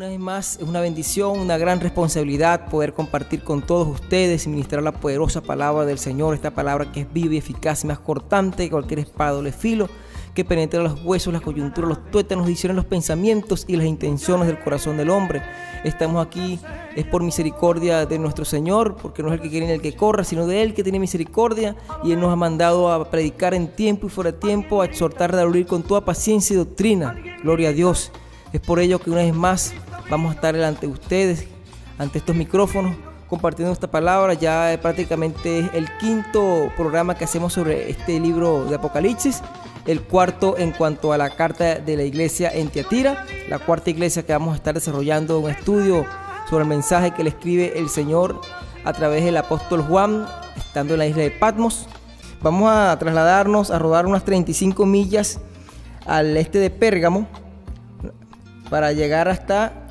una vez más es una bendición, una gran responsabilidad poder compartir con todos ustedes y ministrar la poderosa palabra del Señor, esta palabra que es viva y eficaz y más cortante que cualquier espada de doble filo, que penetra los huesos, las coyunturas, los tuétanos, discierne los pensamientos y las intenciones del corazón del hombre. Estamos aquí, es por misericordia de nuestro Señor, porque no es el que quiere ni el que corra, sino de Él que tiene misericordia, y Él nos ha mandado a predicar en tiempo y fuera de tiempo, a exhortar, a redarguir con toda paciencia y doctrina. Gloria a Dios. Es por ello que una vez más vamos a estar delante de ustedes, ante estos micrófonos, compartiendo esta palabra. Ya prácticamente es el quinto programa que hacemos sobre este libro de Apocalipsis, el cuarto en cuanto a la carta de la iglesia en Tiatira, la cuarta iglesia que vamos a estar desarrollando un estudio sobre el mensaje que le escribe el Señor a través del apóstol Juan, estando en la isla de Patmos. Vamos a trasladarnos, a rodar unas 35 millas al este de Pérgamo, para llegar hasta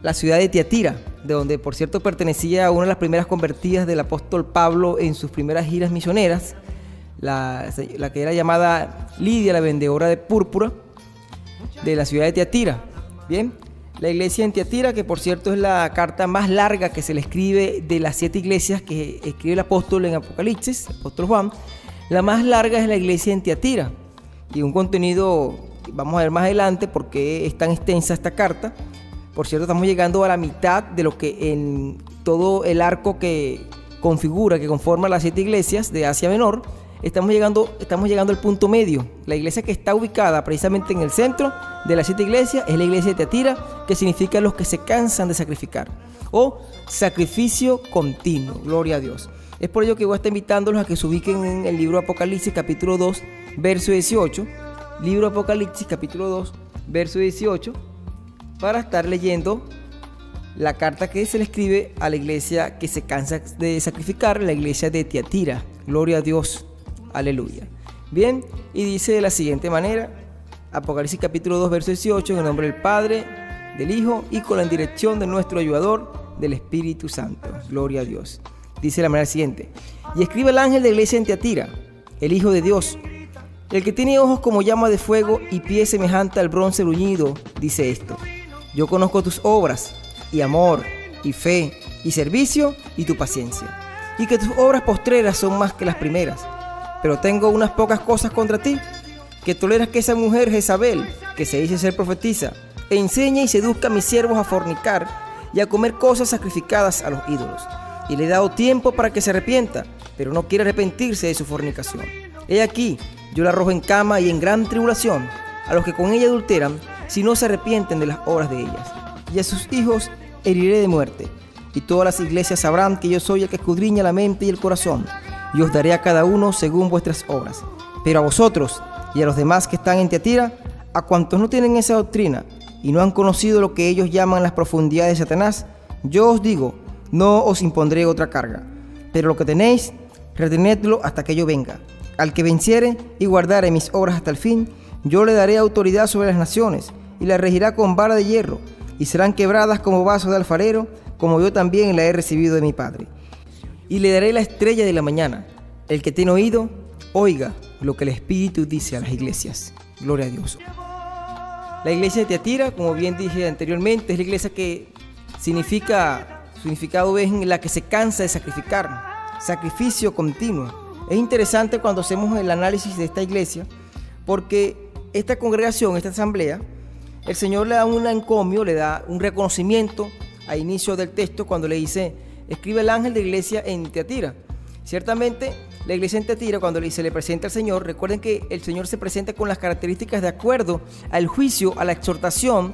la ciudad de Tiatira, de donde por cierto pertenecía a una de las primeras convertidas del apóstol Pablo en sus primeras giras misioneras, la que era llamada Lidia, la vendedora de púrpura de la ciudad de Tiatira. Bien, la iglesia en Tiatira, que por cierto es la carta más larga que se le escribe de las 7 iglesias que escribe el apóstol en Apocalipsis, el apóstol Juan, la más larga es la iglesia en Tiatira, y un contenido vamos a ver más adelante por qué es tan extensa esta carta. Por cierto, estamos llegando a la mitad de lo que en todo el arco que configura, que conforma las 7 iglesias de Asia Menor, estamos llegando al punto medio. La iglesia que está ubicada precisamente en el centro de las 7 iglesias es la iglesia de Tiatira, que significa los que se cansan de sacrificar, o sacrificio continuo. Gloria a Dios. Es por ello que voy a estar invitándolos a que se ubiquen en el libro de Apocalipsis capítulo 2, verso 18, libro de Apocalipsis capítulo 2, verso 18, para estar leyendo la carta que se le escribe a la iglesia que se cansa de sacrificar, la iglesia de Tiatira. Gloria a Dios, aleluya. Bien, y dice de la siguiente manera, Apocalipsis capítulo 2, verso 18, en el nombre del Padre, del Hijo y con la dirección de nuestro ayudador, del Espíritu Santo. Gloria a Dios. Dice de la manera siguiente: y escribe el ángel de la iglesia en Tiatira, el Hijo de Dios, el que tiene ojos como llama de fuego y pies semejante al bronce bruñido, dice esto: yo conozco tus obras, y amor, y fe, y servicio, y tu paciencia, y que tus obras postreras son más que las primeras. Pero tengo unas pocas cosas contra ti, que toleras que esa mujer Jezabel, que se dice ser profetisa, enseñe y seduzca a mis siervos a fornicar y a comer cosas sacrificadas a los ídolos. Y le he dado tiempo para que se arrepienta, pero no quiere arrepentirse de su fornicación. He aquí, yo la arrojo en cama y en gran tribulación a los que con ella adulteran, si no se arrepienten de las obras de ellas. Y a sus hijos heriré de muerte. Y todas las iglesias sabrán que yo soy el que escudriña la mente y el corazón, y os daré a cada uno según vuestras obras. Pero a vosotros y a los demás que están en Tiatira, a cuantos no tienen esa doctrina y no han conocido lo que ellos llaman las profundidades de Satanás, yo os digo, no os impondré otra carga. Pero lo que tenéis, retenedlo hasta que yo venga. Al que venciere y guardare mis obras hasta el fin, yo le daré autoridad sobre las naciones, y la regirá con vara de hierro, y serán quebradas como vaso de alfarero, como yo también la he recibido de mi Padre. Y le daré la estrella de la mañana. El que tiene oído, oiga lo que el Espíritu dice a las iglesias. Gloria a Dios. La iglesia de Tiatira, como bien dije anteriormente, es la iglesia que su significado es en la que se cansa de sacrificar, sacrificio continuo. Es interesante cuando hacemos el análisis de esta iglesia, porque esta congregación, esta asamblea, el Señor le da un encomio, le da un reconocimiento a inicio del texto cuando le dice: escribe el ángel de la iglesia en Tiatira. Ciertamente, la iglesia en Tiatira, cuando se le presenta al Señor, recuerden que el Señor se presenta con las características de acuerdo al juicio, a la exhortación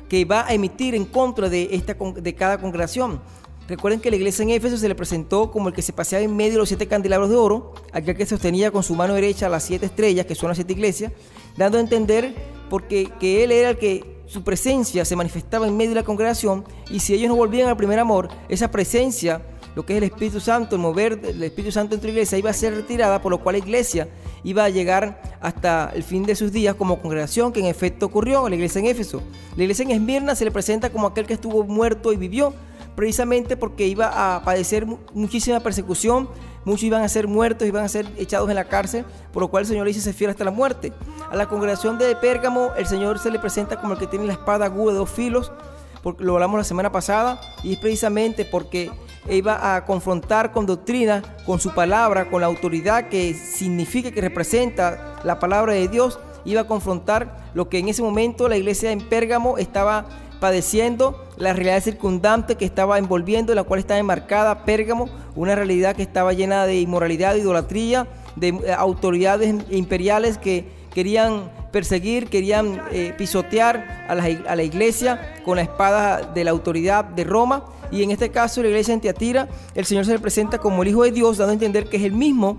que va a emitir en contra de cada congregación. Recuerden que la iglesia en Éfeso se le presentó como el que se paseaba en medio de los 7 candelabros de oro, aquel que sostenía con su mano derecha las 7 estrellas, que son las 7 iglesias, dando a entender que él era el que su presencia se manifestaba en medio de la congregación, y si ellos no volvían al primer amor, esa presencia, lo que es el Espíritu Santo, el mover del Espíritu Santo entre la iglesia, iba a ser retirada, por lo cual la iglesia iba a llegar hasta el fin de sus días como congregación, que en efecto ocurrió en la iglesia en Éfeso. La iglesia en Esmirna se le presenta como aquel que estuvo muerto y vivió, precisamente porque iba a padecer muchísima persecución, muchos iban a ser muertos, iban a ser echados en la cárcel, por lo cual el Señor le dice: sé fiel hasta la muerte. A la congregación de Pérgamo, el Señor se le presenta como el que tiene la espada aguda de 2 filos, lo hablamos la semana pasada, y es precisamente porque iba a confrontar con doctrina, con su palabra, con la autoridad que significa, que representa la palabra de Dios. Iba a confrontar lo que en ese momento la iglesia en Pérgamo estaba padeciendo, la realidad circundante que estaba envolviendo, en la cual estaba enmarcada Pérgamo, una realidad que estaba llena de inmoralidad, de idolatría, de autoridades imperiales que querían perseguir, querían pisotear a la iglesia con la espada de la autoridad de Roma. Y en este caso, la iglesia en Tiatira, el Señor se le presenta como el Hijo de Dios, dando a entender que es el mismo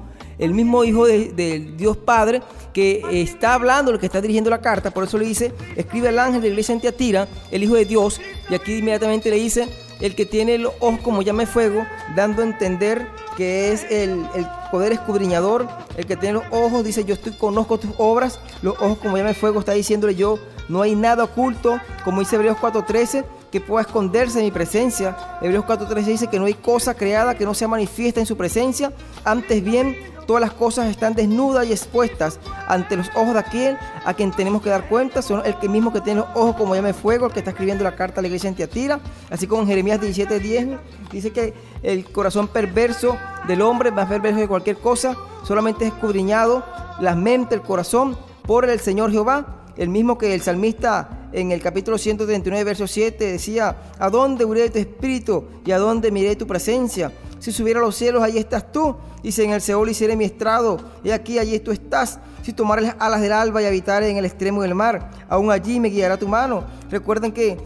Hijo del Dios Padre que está hablando, el que está dirigiendo la carta. Por eso le dice: escribe al ángel de la iglesia en Tiatira, el Hijo de Dios. Y aquí inmediatamente le dice: el que tiene los ojos como llama de fuego, dando a entender que es el poder escudriñador. El que tiene los ojos, dice: yo conozco tus obras. Los ojos como llama de fuego, está diciéndole: yo no hay nada oculto, como dice Hebreos 4:13, que pueda esconderse en mi presencia. Hebreos 4:13 dice que no hay cosa creada que no sea manifiesta en su presencia. Antes bien, todas las cosas están desnudas y expuestas ante los ojos de aquel a quien tenemos que dar cuenta. Son el que mismo que tiene los ojos como llama de fuego, el que está escribiendo la carta a la iglesia en Tiatira. Así como en Jeremías 17:10 dice que el corazón perverso del hombre, más perverso que cualquier cosa, solamente es escudriñado la mente, el corazón, por el Señor Jehová. El mismo que el salmista en el capítulo 139, verso 7 decía: ¿a dónde huiré de tu espíritu y a dónde miré tu presencia? Si subiera a los cielos, allí estás tú. Y si en el Seol hiciere mi estrado, he aquí, allí tú estás. Si tomare las alas del alba y habitare en el extremo del mar, aún allí me guiará tu mano. Recuerden que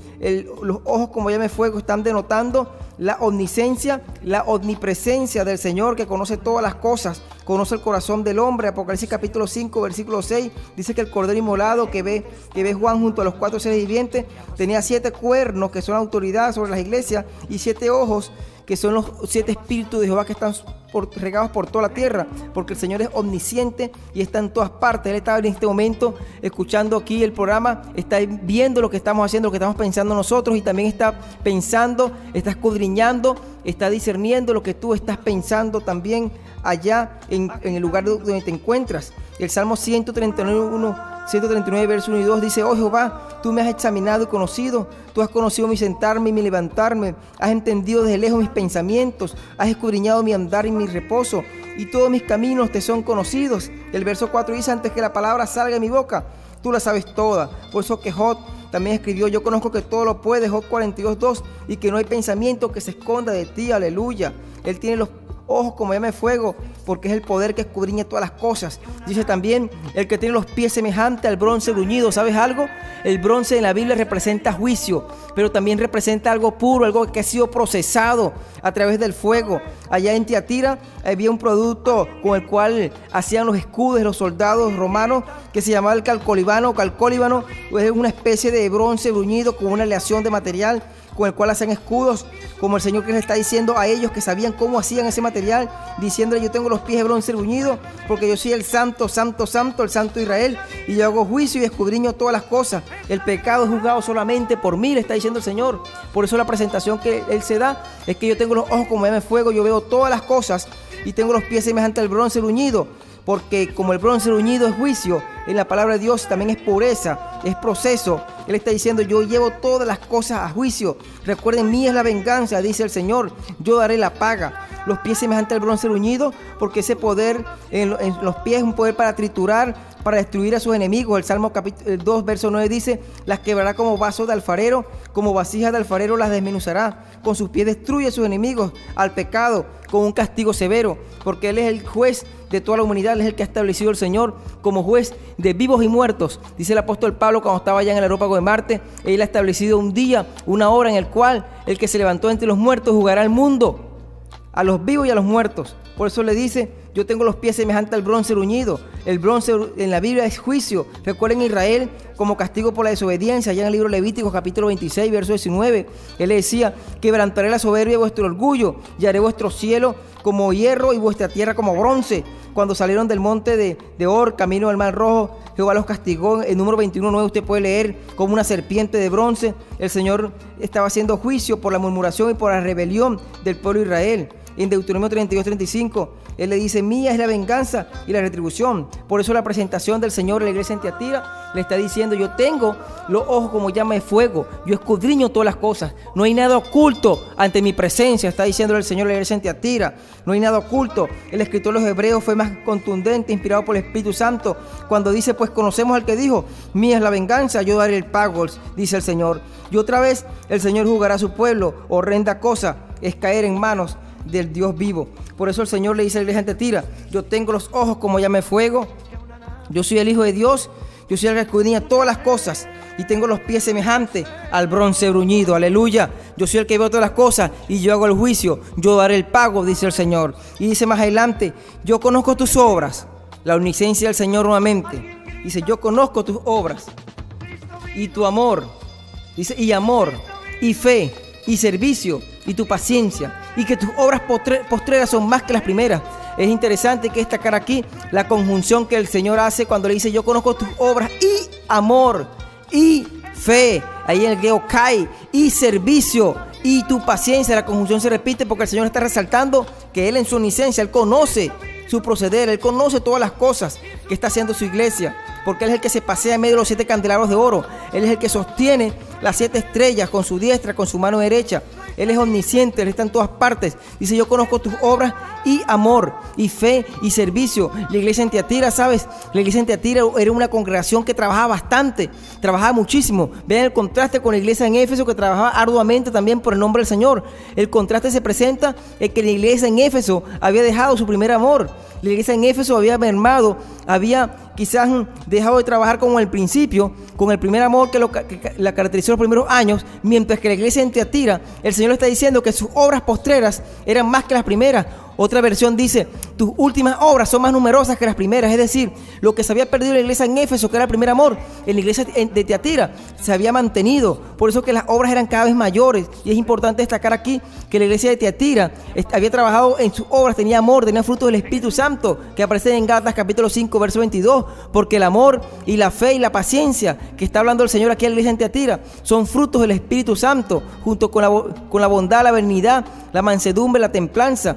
los ojos como llama de fuego están denotando la omnisciencia, la omnipresencia del Señor, que conoce todas las cosas, conoce el corazón del hombre. Apocalipsis capítulo 5, versículo 6, dice que el cordero inmolado que ve Juan junto a los 4 seres vivientes tenía 7 cuernos, que son autoridad sobre las iglesias, y 7 ojos, que son los 7 espíritus de Jehová que están regados por toda la tierra, porque el Señor es omnisciente y está en todas partes. Él está en este momento escuchando aquí el programa, está viendo lo que estamos haciendo, lo que estamos pensando nosotros, y también está pensando, está escudriñando, está discerniendo lo que tú estás pensando también allá en el lugar donde te encuentras. El Salmo 139, verso 1 y 2 dice: oh Jehová, tú me has examinado y conocido, tú has conocido mi sentarme y mi levantarme, has entendido desde lejos mis pensamientos, has escudriñado mi andar y mi reposo, y todos mis caminos te son conocidos. El verso 4 dice: antes que la palabra salga de mi boca, tú la sabes toda. Por eso que Job también escribió: yo conozco que todo lo puede, Job 42:2, y que no hay pensamiento que se esconda de ti. Aleluya. Él tiene los ojos como llama de fuego, porque es el poder que escudriña todas las cosas. Dice también: el que tiene los pies semejantes al bronce bruñido. ¿Sabes algo? El bronce en la Biblia representa juicio, pero también representa algo puro, algo que ha sido procesado a través del fuego. Allá en Tiatira había un producto con el cual hacían los escudos de los soldados romanos, que se llamaba el calcolíbano. Calcolíbano es una especie de bronce bruñido con una aleación de material con el cual hacían escudos, como el Señor que les está diciendo a ellos que sabían cómo hacían ese material, diciéndole: yo tengo los pies de bronce bruñido, porque yo soy el santo, santo, santo, el santo de Israel, y yo hago juicio y escudriño todas las cosas. El pecado es juzgado solamente por mí, le está diciendo el Señor. Por eso la presentación que Él se da es que yo tengo los ojos como llama de fuego, yo veo todas las cosas, y tengo los pies semejantes al bronce bruñido, porque como el bronce bruñido es juicio, en la palabra de Dios también es pureza, es proceso. Él está diciendo: yo llevo todas las cosas a juicio. Recuerden, mía es la venganza, dice el Señor, yo daré la paga. Los pies semejantes al bronce bruñido, porque ese poder en los pies es un poder para triturar, para destruir a sus enemigos. El Salmo capítulo 2, verso 9 dice: las quebrará como vasos de alfarero, como vasijas de alfarero las desmenuzará. Con sus pies destruye a sus enemigos, al pecado, con un castigo severo, porque Él es el juez de toda la humanidad. Él es el que ha establecido el Señor como juez de vivos y muertos. Dice el apóstol Pablo cuando estaba allá en el aerópago de Marte: Él ha establecido un día, una hora en el cual el que se levantó entre los muertos juzgará al mundo, a los vivos y a los muertos. Por eso le dice: yo tengo los pies semejantes al bronce bruñido. El bronce en la Biblia es juicio. Recuerden Israel como castigo por la desobediencia. Allá en el libro Levítico capítulo 26, verso 19, Él le decía: quebrantaré la soberbia de vuestro orgullo, y haré vuestro cielo como hierro y vuestra tierra como bronce. Cuando salieron del monte de Or, camino del Mar Rojo, Jehová los castigó. En número 21:9 usted puede leer: como una serpiente de bronce. El Señor estaba haciendo juicio por la murmuración y por la rebelión del pueblo de Israel. en Deuteronomio 32:35. Él le dice: mía es la venganza y la retribución. Por eso la presentación del Señor en la iglesia en Tiatira le está diciendo: yo tengo los ojos como llama de fuego, yo escudriño todas las cosas, no hay nada oculto ante mi presencia, está diciendo el Señor en la iglesia en Tiatira. No hay nada oculto. El escritor de los Hebreos fue más contundente, inspirado por el Espíritu Santo, cuando dice: pues conocemos al que dijo: mía es la venganza, yo daré el pago, dice el Señor. Y otra vez el Señor juzgará a su pueblo. Horrenda cosa es caer en manos del Dios vivo. Por eso el Señor le dice a la iglesia en Tiatira: yo tengo los ojos como llama de fuego, yo soy el Hijo de Dios, yo soy el que escudriña todas las cosas, y tengo los pies semejantes al bronce bruñido. Aleluya. Yo soy el que veo todas las cosas y yo hago el juicio, yo daré el pago, dice el Señor. Y dice más adelante: yo conozco tus obras. La omnisciencia del Señor nuevamente dice: yo conozco tus obras y tu amor, dice, y amor, y fe, y servicio, y tu paciencia, y que tus obras postreras son más que las primeras. Es interesante que destacar aquí la conjunción que el Señor hace cuando le dice: yo conozco tus obras y amor, y fe, ahí en el griego kai, y servicio, y tu paciencia. La conjunción se repite porque el Señor está resaltando que Él en su omnisciencia, Él conoce su proceder, Él conoce todas las cosas que está haciendo su iglesia, porque Él es el que se pasea en medio de los 7 candelabros de oro. Él es el que sostiene las 7 estrellas con su diestra, con su mano derecha. Él es omnisciente, Él está en todas partes. Dice: yo conozco tus obras y amor, y fe, y servicio. La iglesia en Tiatira, ¿sabes? La iglesia en Tiatira era una congregación que trabajaba bastante, trabajaba muchísimo. Vean el contraste con la iglesia en Éfeso, que trabajaba arduamente también por el nombre del Señor. El contraste se presenta en que la iglesia en Éfeso había dejado su primer amor. La iglesia en Éfeso había mermado, había quizás dejado de trabajar como al principio, con el primer amor que la caracterizó los primeros años, mientras que la iglesia en Tiatira, el Señor está diciendo que sus obras postreras eran más que las primeras. Otra versión dice: tus últimas obras son más numerosas que las primeras. Es decir, lo que se había perdido en la iglesia en Éfeso, que era el primer amor, en la iglesia de Tiatira se había mantenido. Por eso que las obras eran cada vez mayores. Y es importante destacar aquí que la iglesia de Tiatira había trabajado en sus obras, tenía amor, tenía frutos del Espíritu Santo, que aparece en Gálatas capítulo 5, verso 22. Porque el amor y la fe y la paciencia que está hablando el Señor aquí en la iglesia en Tiatira son frutos del Espíritu Santo, junto con la bondad, la benignidad, la mansedumbre, la templanza.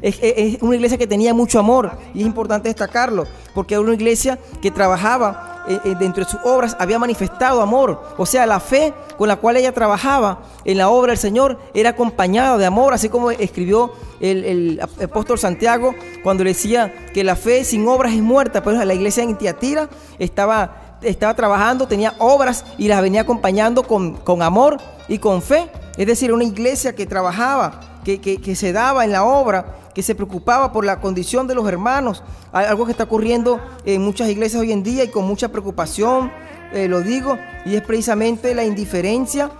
Es una iglesia que tenía mucho amor, y es importante destacarlo, porque era una iglesia que trabajaba dentro de sus obras, había manifestado amor. O sea, la fe con la cual ella trabajaba en la obra del Señor era acompañada de amor, así como escribió el apóstol Santiago cuando le decía que la fe sin obras es muerta. Pues la iglesia en Tiatira estaba trabajando, tenía obras y las venía acompañando con amor y con fe. Es decir, una iglesia que trabajaba, que se daba en la obra, que se preocupaba por la condición de los hermanos. Algo que está ocurriendo en muchas iglesias hoy en día y con mucha preocupación, lo digo, y es precisamente la indiferencia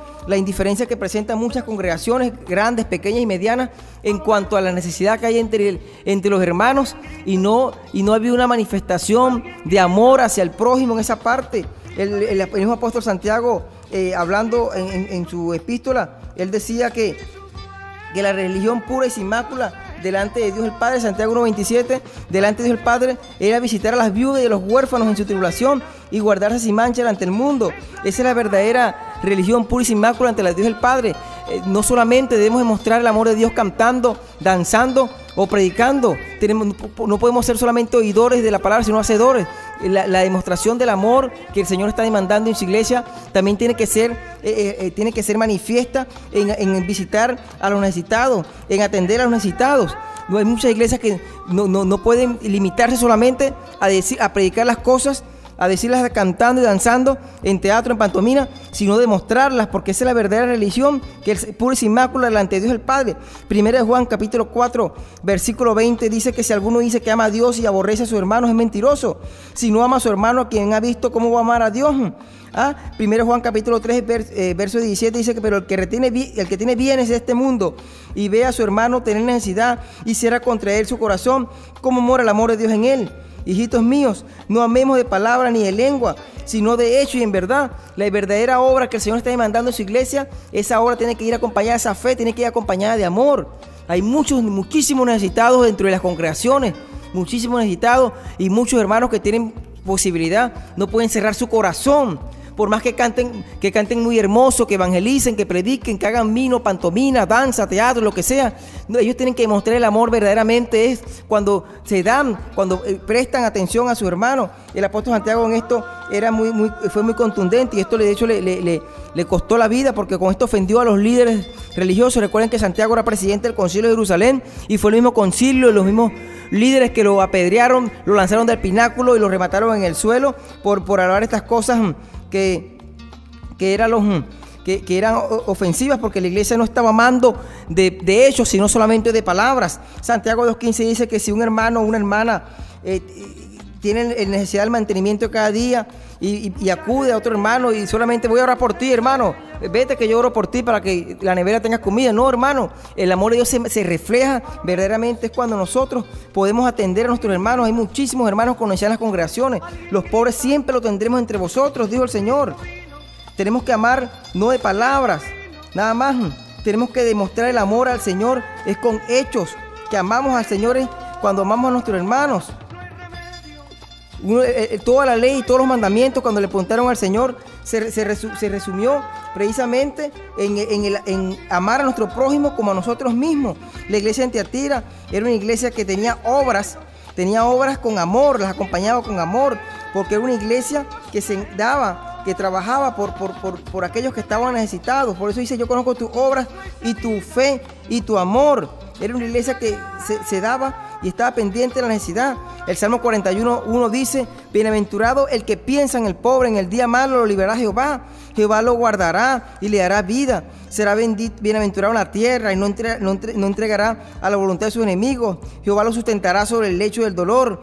que presentan muchas congregaciones, grandes, pequeñas y medianas, en cuanto a la necesidad que hay entre los hermanos, y no había una manifestación de amor hacia el prójimo en esa parte. El mismo apóstol Santiago, hablando en su epístola, él decía que la religión pura y sin mácula delante de Dios el Padre, Santiago 1:27, delante de Dios el Padre, era visitar a las viudas y a los huérfanos en su tribulación y guardarse sin mancha ante el mundo. Esa es la verdadera religión pura y sin mácula ante Dios el Padre. No solamente debemos demostrar el amor de Dios cantando, danzando o predicando. No podemos ser solamente oidores de la palabra, sino hacedores. La demostración del amor que el Señor está demandando en su iglesia también tiene que ser manifiesta en visitar a los necesitados, en atender a los necesitados. No hay muchas iglesias que no pueden limitarse solamente a predicar las cosas, a decirlas cantando y danzando en teatro, en pantomima, sino demostrarlas, porque esa es la verdadera religión, que es pura y sin mácula delante de Dios el Padre. Primera de Juan capítulo 4 versículo 20 dice que si alguno dice que ama a Dios y aborrece a sus hermanos es mentiroso. Si no ama a su hermano, a quien ha visto, ¿cómo va a amar a Dios? Primero Juan capítulo 3 verso 17 dice que pero el que tiene bienes de este mundo y ve a su hermano tener necesidad y cierra contra él su corazón, ¿cómo mora el amor de Dios en él? Hijitos míos, no amemos de palabra ni de lengua, sino de hecho y en verdad. La verdadera obra que el Señor está demandando en su iglesia, esa obra tiene que ir acompañada, esa fe tiene que ir acompañada de amor. Hay muchísimos necesitados dentro de las congregaciones, muchísimos necesitados, y muchos hermanos que tienen posibilidad no pueden cerrar su corazón, por más que canten muy hermoso, que evangelicen, que prediquen, que hagan vino, pantomima, danza, teatro, lo que sea. No, ellos tienen que demostrar el amor verdaderamente es cuando se dan, cuando prestan atención a su hermano. El apóstol Santiago en esto fue muy contundente, y esto de hecho le costó la vida, porque con esto ofendió a los líderes religiosos. Recuerden que Santiago era presidente del concilio de Jerusalén, y fue el mismo concilio, los mismos líderes que lo apedrearon, lo lanzaron del pináculo y lo remataron en el suelo por hablar estas cosas que eran ofensivas, porque la iglesia no estaba amando de hechos, sino solamente de palabras. Santiago 2:15 dice que si un hermano o una hermana tiene necesidad del mantenimiento cada día y acude a otro hermano y solamente voy a orar por ti, hermano, vete que yo oro por ti para que la nevera tenga comida. No, hermano, el amor de Dios se refleja verdaderamente es cuando nosotros podemos atender a nuestros hermanos. Hay muchísimos hermanos con necesidad en las congregaciones. Los pobres siempre los tendremos entre vosotros, dijo el Señor. Tenemos que amar no de palabras, nada más. Tenemos que demostrar el amor al Señor es con hechos, que amamos al Señor es cuando amamos a nuestros hermanos. Toda la ley y todos los mandamientos, cuando le preguntaron al Señor, se resumió precisamente en amar a nuestro prójimo como a nosotros mismos. La iglesia en Tiatira era una iglesia que tenía obras con amor, las acompañaba con amor, porque era una iglesia que se daba, que trabajaba por aquellos que estaban necesitados. Por eso dice: yo conozco tus obras y tu fe y tu amor. Era una iglesia que se daba y estaba pendiente de la necesidad. El Salmo 41:1 dice: bienaventurado el que piensa en el pobre, en el día malo lo librará Jehová. Jehová lo guardará y le dará vida. Será bienaventurado en la tierra y no entregará a la voluntad de sus enemigos. Jehová lo sustentará sobre el lecho del dolor.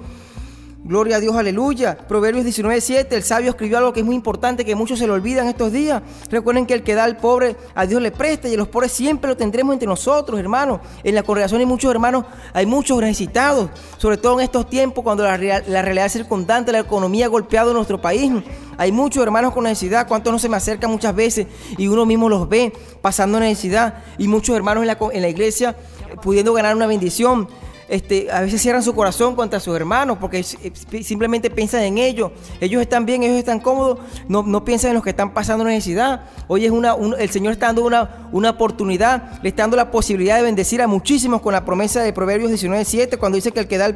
Gloria a Dios, aleluya. Proverbios 19:7, el sabio escribió algo que es muy importante, que muchos se lo olvidan estos días. Recuerden que el que da al pobre, a Dios le presta, y a los pobres siempre lo tendremos entre nosotros, hermanos. En la congregación hay muchos hermanos, hay muchos necesitados, sobre todo en estos tiempos cuando la realidad circundante, la economía ha golpeado en nuestro país. Hay muchos hermanos con necesidad. ¿Cuántos no se me acercan muchas veces y uno mismo los ve pasando necesidad? Y muchos hermanos en la iglesia pudiendo ganar una bendición. A veces cierran su corazón contra sus hermanos porque simplemente piensan en ellos. Ellos están bien, ellos están cómodos, no piensan en los que están pasando necesidad. Hoy el Señor está dando una oportunidad, le está dando la posibilidad de bendecir a muchísimos con la promesa de Proverbios 19:7, cuando dice que el que da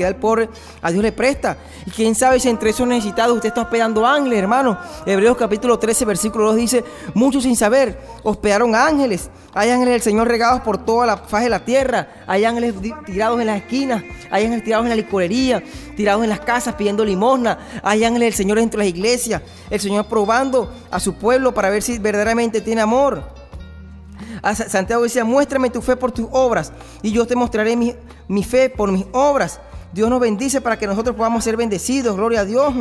al pobre, a Dios le presta. Y quién sabe si entre esos necesitados usted está hospedando ángeles, hermano. Hebreos capítulo 13, versículo 2 dice: muchos sin saber hospedaron ángeles. Hay ángeles del Señor regados por toda la faz de la tierra. Hay ángeles tirados en las esquinas. Hay ángeles tirados en la licorería, tirados en las casas pidiendo limosna. Hay ángeles del Señor dentro de las iglesias. El Señor probando a su pueblo para ver si verdaderamente tiene amor. Santiago decía: muéstrame tu fe por tus obras y yo te mostraré mi fe por mis obras. Dios nos bendice para que nosotros podamos ser bendecidos. Gloria a Dios.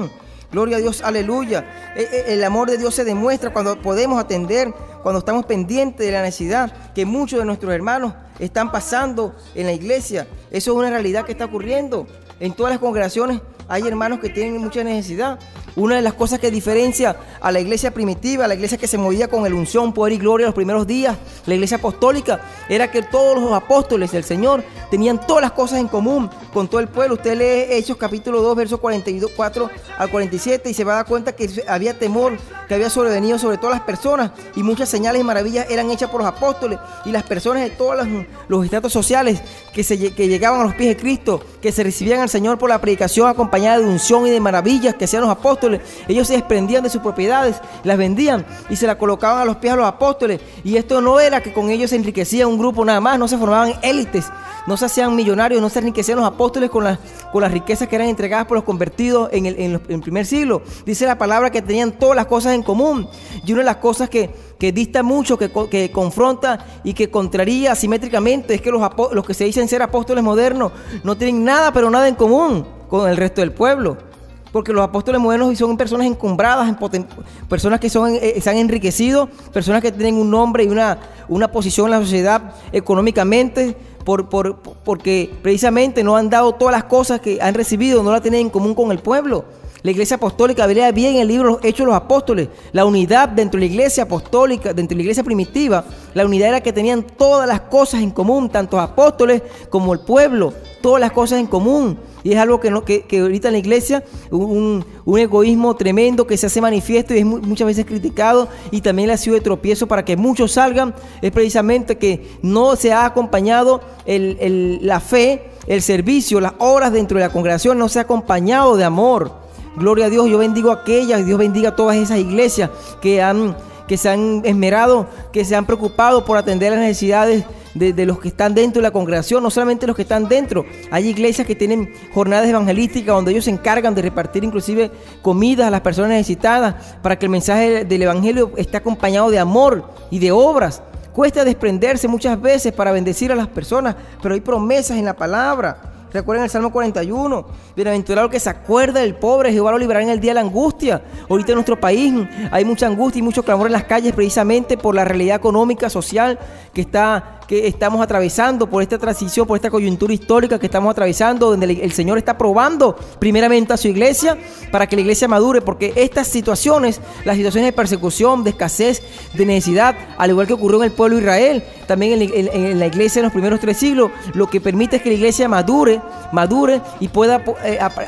Gloria a Dios, aleluya. El amor de Dios se demuestra cuando podemos atender, cuando estamos pendientes de la necesidad que muchos de nuestros hermanos están pasando en la iglesia. Eso es una realidad que está ocurriendo. En todas las congregaciones hay hermanos que tienen mucha necesidad. Una de las cosas que diferencia a la iglesia primitiva, a la iglesia que se movía con el unción, poder y gloria los primeros días, la iglesia apostólica, era que todos los apóstoles del Señor tenían todas las cosas en común con todo el pueblo. Usted lee Hechos capítulo 2, versos 44 al 47 y se va a dar cuenta que había temor que había sobrevenido sobre todas las personas, y muchas señales y maravillas eran hechas por los apóstoles, y las personas de todos los estratos sociales que llegaban a los pies de Cristo, que se recibían al Señor por la predicación acompañada de unción y de maravillas que hacían los apóstoles. Ellos se desprendían de sus propiedades, las vendían y se las colocaban a los pies de los apóstoles. Y esto no era que con ellos se enriquecía un grupo nada más, no se formaban élites, no se hacían millonarios, no se enriquecían los apóstoles con las riquezas que eran entregadas por los convertidos en el primer siglo. Dice la palabra que tenían todas las cosas en común. Y una de las cosas que dista mucho, que confronta y que contraría asimétricamente, es que los que se dicen ser apóstoles modernos no tienen nada, pero nada en común con el resto del pueblo. Porque los apóstoles modernos son personas encumbradas, personas que se han enriquecido, personas que tienen un nombre y una posición en la sociedad económicamente, porque precisamente no han dado todas las cosas que han recibido, no las tienen en común con el pueblo. La iglesia apostólica veía bien en el libro Hechos de los Apóstoles, la unidad dentro de la iglesia apostólica, dentro de la iglesia primitiva. La unidad era que tenían todas las cosas en común, tanto los apóstoles como el pueblo, todas las cosas en común. Y es algo que ahorita en la iglesia, un egoísmo tremendo que se hace manifiesto y es muchas veces criticado, y también le ha sido de tropiezo para que muchos salgan, es precisamente que no se ha acompañado la fe, el servicio, las obras dentro de la congregación, no se ha acompañado de amor. Gloria a Dios, yo bendigo a aquellas, Dios bendiga a todas esas iglesias que se han esmerado, que se han preocupado por atender las necesidades de los que están dentro de la congregación, no solamente los que están dentro. Hay iglesias que tienen jornadas evangelísticas donde ellos se encargan de repartir inclusive comidas a las personas necesitadas para que el mensaje del evangelio esté acompañado de amor y de obras. Cuesta desprenderse muchas veces para bendecir a las personas, pero hay promesas en la palabra. Recuerden el Salmo 41, bienaventurado el que se acuerda del pobre, Jehová lo librará en el día de la angustia. Ahorita en nuestro país hay mucha angustia y mucho clamor en las calles precisamente por la realidad económica, social que estamos atravesando, por esta transición, por esta coyuntura histórica que estamos atravesando, donde el Señor está probando primeramente a su iglesia para que la iglesia madure, porque estas situaciones, las situaciones de persecución, de escasez, de necesidad, al igual que ocurrió en el pueblo de Israel, también en la iglesia en los primeros 3 siglos, lo que permite es que la iglesia madure y pueda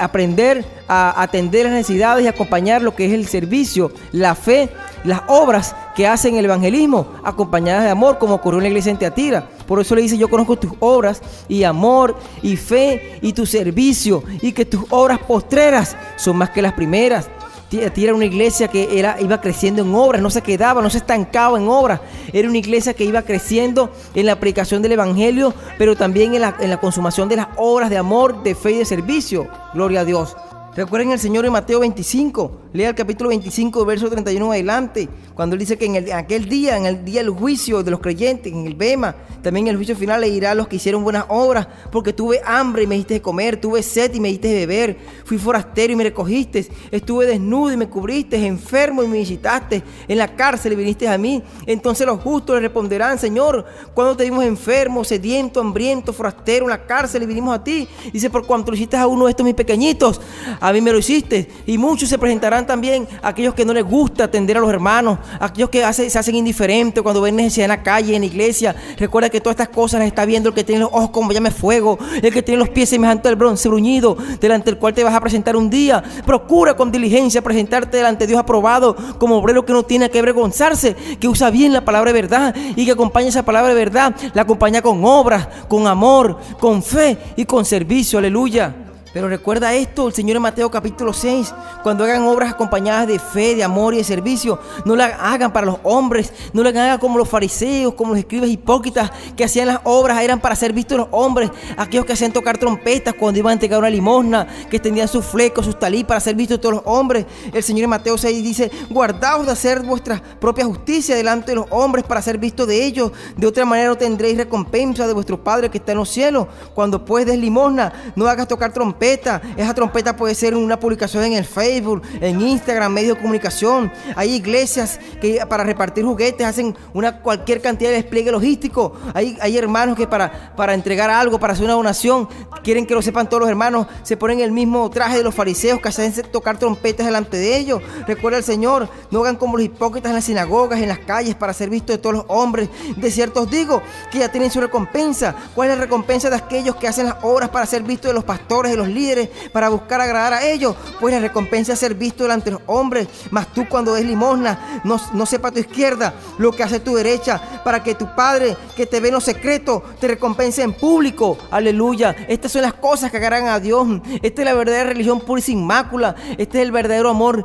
aprender a atender las necesidades y acompañar lo que es el servicio, la fe, las obras que hacen el evangelismo, acompañadas de amor, como ocurrió en la iglesia en Teatira. Por eso le dice: yo conozco tus obras y amor y fe y tu servicio, y que tus obras postreras son más que las primeras. Teatira era una iglesia que iba creciendo en obras, no se quedaba, no se estancaba en obras. Era una iglesia que iba creciendo en la predicación del evangelio, pero también en la consumación de las obras de amor, de fe y de servicio. Gloria a Dios. Recuerden el Señor en Mateo 25, lea el capítulo 25, verso 31 adelante, cuando Él dice que en el día del juicio de los creyentes, en el Bema, también en el juicio final le dirá a los que hicieron buenas obras: porque tuve hambre y me diste de comer, tuve sed y me diste de beber, fui forastero y me recogiste, estuve desnudo y me cubriste, enfermo y me visitaste, en la cárcel y viniste a mí. Entonces los justos le responderán: Señor, ¿cuándo te vimos enfermo, sediento, hambriento, forastero, en la cárcel y vinimos a ti? Dice: por cuanto lo hiciste a uno de estos mis pequeñitos, a mí me lo hiciste. Y muchos se presentarán también, aquellos que no les gusta atender a los hermanos, aquellos que se hacen indiferentes cuando ven necesidad en la calle, en la iglesia. Recuerda que todas estas cosas las está viendo el que tiene los ojos como llama de fuego, el que tiene los pies semejantes al bronce bruñido, delante del cual te vas a presentar un día. Procura con diligencia presentarte delante de Dios aprobado, como obrero que no tiene que avergonzarse, que usa bien la palabra de verdad y que acompaña esa palabra de verdad, la acompaña con obras, con amor, con fe y con servicio. Aleluya. Pero recuerda esto, el Señor en Mateo capítulo 6, cuando hagan obras acompañadas de fe, de amor y de servicio, no la hagan para los hombres, no la hagan como los fariseos, como los escribas hipócritas que hacían las obras, eran para ser vistos los hombres, aquellos que hacían tocar trompetas cuando iban a entregar una limosna, que extendían sus flecos, sus talí para ser vistos todos los hombres. El Señor en Mateo 6 dice: guardaos de hacer vuestra propia justicia delante de los hombres para ser vistos de ellos, de otra manera no tendréis recompensa de vuestro Padre que está en los cielos. Cuando pues des limosna, no hagas tocar trompeta. Esa trompeta puede ser una publicación en el Facebook, en Instagram, medios de comunicación. Hay iglesias que para repartir juguetes hacen cualquier cantidad de despliegue logístico. Hay hermanos que para entregar algo, para hacer una donación, quieren que lo sepan todos los hermanos, se ponen el mismo traje de los fariseos que hacen tocar trompetas delante de ellos. Recuerda el Señor: no hagan como los hipócritas en las sinagogas, en las calles, para ser vistos de todos los hombres. De cierto os digo que ya tienen su recompensa. ¿Cuál es la recompensa de aquellos que hacen las obras para ser vistos de los pastores, de los líderes, para buscar agradar a ellos? Pues la recompensa es ser visto delante de los hombres. Mas tú, cuando des limosna, no sepa tu izquierda lo que hace tu derecha, para que tu Padre que te ve en lo secreto te recompense en público. Aleluya. Estas son las cosas que agradan a Dios. Esta es la verdadera religión pura y sin mácula. Este es el verdadero amor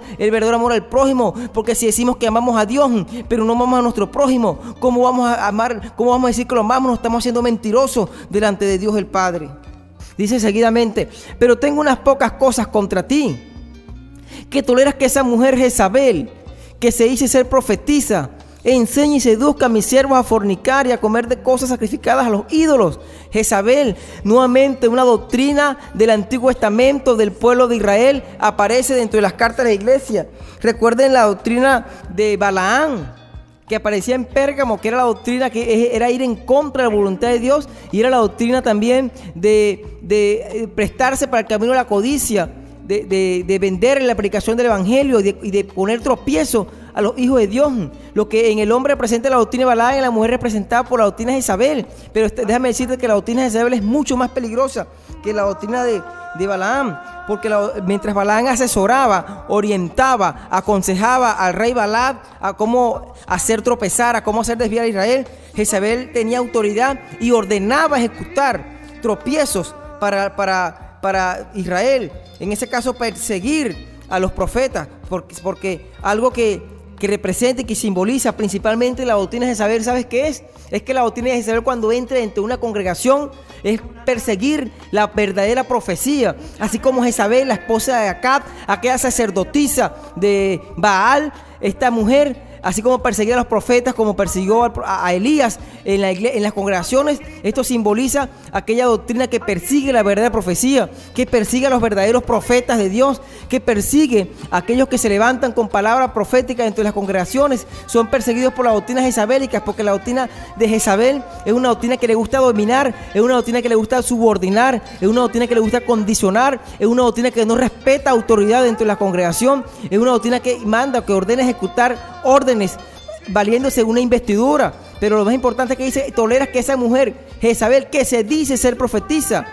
al prójimo. Porque si decimos que amamos a Dios, pero no amamos a nuestro prójimo, ¿cómo vamos a amar? ¿Cómo vamos a decir que lo amamos? Nos estamos haciendo mentirosos delante de Dios el Padre. Dice seguidamente: pero tengo unas pocas cosas contra ti, que toleras que esa mujer Jezabel, que se dice ser profetisa, enseñe y seduzca a mis siervos a fornicar y a comer de cosas sacrificadas a los ídolos. Jezabel, nuevamente una doctrina del Antiguo Testamento del pueblo de Israel, aparece dentro de las cartas de la iglesia. Recuerden la doctrina de Balaán, que aparecía en Pérgamo, que era la doctrina que era ir en contra de la voluntad de Dios, y era la doctrina también de prestarse para el camino de la codicia, de vender en la predicación del evangelio y de poner tropiezo a los hijos de Dios. Lo que en el hombre representa la doctrina de Balaam, en la mujer representada por la doctrina de Jezabel. Pero déjame decirte que la doctrina de Jezabel es mucho más peligrosa que la doctrina de de Balaam, porque mientras Balaam asesoraba, orientaba, aconsejaba al rey Balac a cómo hacer tropezar, a cómo hacer desviar a Israel, Jezabel tenía autoridad y ordenaba ejecutar tropiezos para Israel. En ese caso, perseguir a los profetas, porque algo que representa y que simboliza principalmente la doctrina de Jezabel, ¿sabes qué es? Es que la doctrina de Jezabel, cuando entra dentro de una congregación, es perseguir la verdadera profecía. Así como Jezabel, la esposa de Acab, aquella sacerdotisa de Baal, esta mujer, así como perseguía a los profetas, como persiguió a Elías en las congregaciones, esto simboliza aquella doctrina que persigue la verdadera profecía, que persigue a los verdaderos profetas de Dios, que persigue a aquellos que se levantan con palabras proféticas dentro de las congregaciones. Son perseguidos por las doctrinas jezabélicas, porque la doctrina de Jezabel es una doctrina que le gusta dominar, es una doctrina que le gusta subordinar, es una doctrina que le gusta condicionar, es una doctrina que no respeta autoridad dentro de la congregación, es una doctrina que manda, que ordena ejecutar órdenes valiéndose una investidura. Pero lo más importante es que dice: toleras que esa mujer Jezabel, que se dice ser profetisa,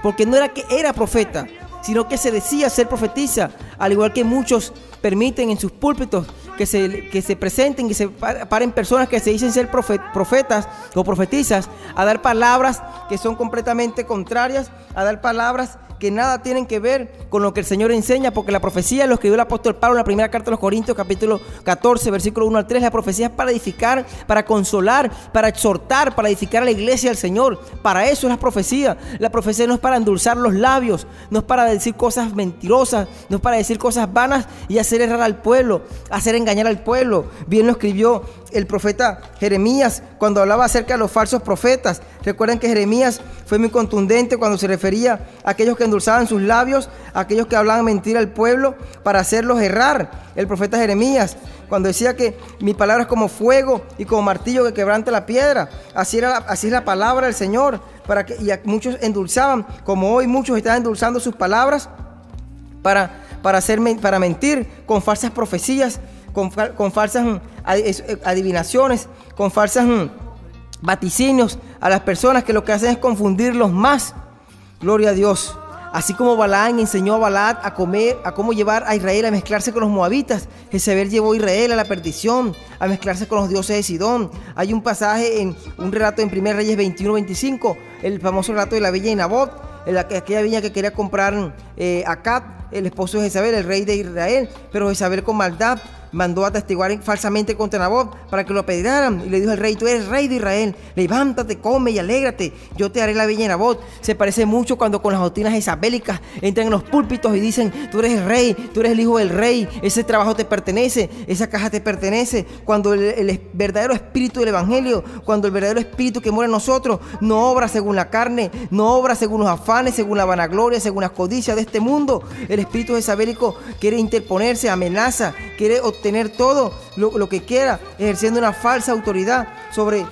porque no era que era profeta, sino que se decía ser profetisa, al igual que muchos permiten en sus púlpitos que se presenten, que se paren personas que se dicen ser profetas o profetizas, a dar palabras que son completamente contrarias, a dar palabras que nada tienen que ver con lo que el Señor enseña, porque la profecía lo escribió el apóstol Pablo en la primera carta a los Corintios, capítulo 14, versículo 1 al 3. La profecía es para edificar, para consolar, para exhortar, para edificar a la iglesia del Señor. Para eso es la profecía. La profecía no es para endulzar los labios, no es para decir cosas mentirosas, no es para decir cosas vanas y hacer errar al pueblo, hacer engañar al pueblo. Bien lo escribió el profeta Jeremías cuando hablaba acerca de los falsos profetas. Recuerden que Jeremías fue muy contundente cuando se refería a aquellos que endulzaban sus labios, a aquellos que hablaban mentira al pueblo para hacerlos errar. El profeta Jeremías, cuando decía que mi palabra es como fuego y como martillo que quebranta la piedra. Así es la palabra del Señor. Y a muchos endulzaban, como hoy muchos están endulzando sus palabras para mentir con falsas profecías, con falsas adivinaciones, con falsas vaticinios a las personas, que lo que hacen es confundirlos más. Gloria a Dios. Así como Balaam enseñó a Balac a cómo llevar a Israel a mezclarse con los moabitas, Jezabel llevó a Israel a la perdición, a mezclarse con los dioses de Sidón. Hay un pasaje en un relato en 1 Reyes 21-25, el famoso relato de la viña de Nabot, aquella viña que quería comprar Acab, el esposo de Jezabel, el rey de Israel, pero Jezabel con maldad mandó a testiguar falsamente contra Nabot para que lo apedrearan, y le dijo al rey: tú eres rey de Israel, levántate, come y alégrate, yo te haré la viña de Nabot. Se parece mucho cuando con las doctrinas jezabélicas entran en los púlpitos y dicen: tú eres el rey, tú eres el hijo del rey, ese trabajo te pertenece, esa caja te pertenece. Cuando el verdadero espíritu del evangelio, cuando el verdadero espíritu que mora en nosotros no obra según la carne, no obra según los afanes, según la vanagloria, según las codicias de este mundo. El espíritu jezabélico quiere interponerse, amenaza, quiere obtener todo lo que quiera, ejerciendo una falsa autoridad sobre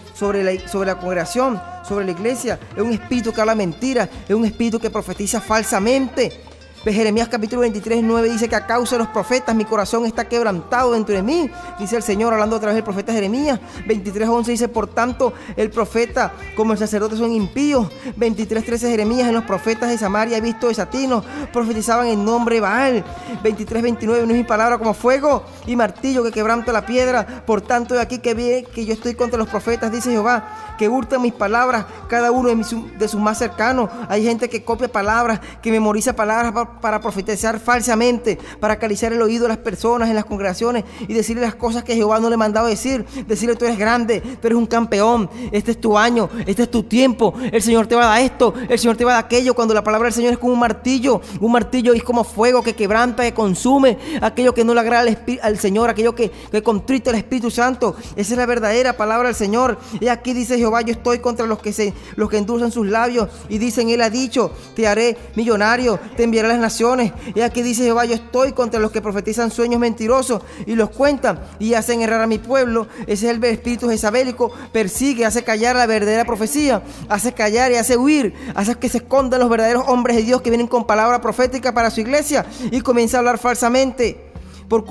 la congregación, sobre la iglesia. Es un espíritu que habla mentira, es un espíritu que profetiza falsamente. Jeremías capítulo 23:9 dice que a causa de los profetas mi corazón está quebrantado dentro de mí, dice el Señor, hablando a través del profeta Jeremías. 23:11 dice: por tanto el profeta como el sacerdote son impíos. 23:13 Jeremías: en los profetas de Samaria he visto desatinos, profetizaban en nombre de Baal. 23:29 no es mi palabra como fuego y martillo que quebranta la piedra. Por tanto de aquí que yo estoy contra los profetas, dice Jehová, que hurtan mis palabras cada uno de sus más cercanos. Hay gente que copia palabras, que memoriza palabras para profetizar falsamente, para acariciar el oído de las personas en las congregaciones y decirle las cosas que Jehová no le ha mandado decir. Decirle: tú eres grande, tú eres un campeón, este es tu año, este es tu tiempo, el Señor te va a dar esto, el Señor te va a dar aquello, cuando la palabra del Señor es como un martillo es como fuego que quebranta, que consume aquello que no le agrada al Señor, aquello que contrita el Espíritu Santo. Esa es la verdadera palabra del Señor. Y aquí dice Jehová: yo estoy contra los que endulzan sus labios y dicen: él ha dicho, te haré millonario, te enviaré a las naciones. Y aquí dice Jehová: yo estoy contra los que profetizan sueños mentirosos y los cuentan y hacen errar a mi pueblo. Ese es el espíritu jezabélico. Persigue, hace callar la verdadera profecía, hace callar y hace huir, hace que se escondan los verdaderos hombres de Dios que vienen con palabra profética para su iglesia y comienza a hablar falsamente. Por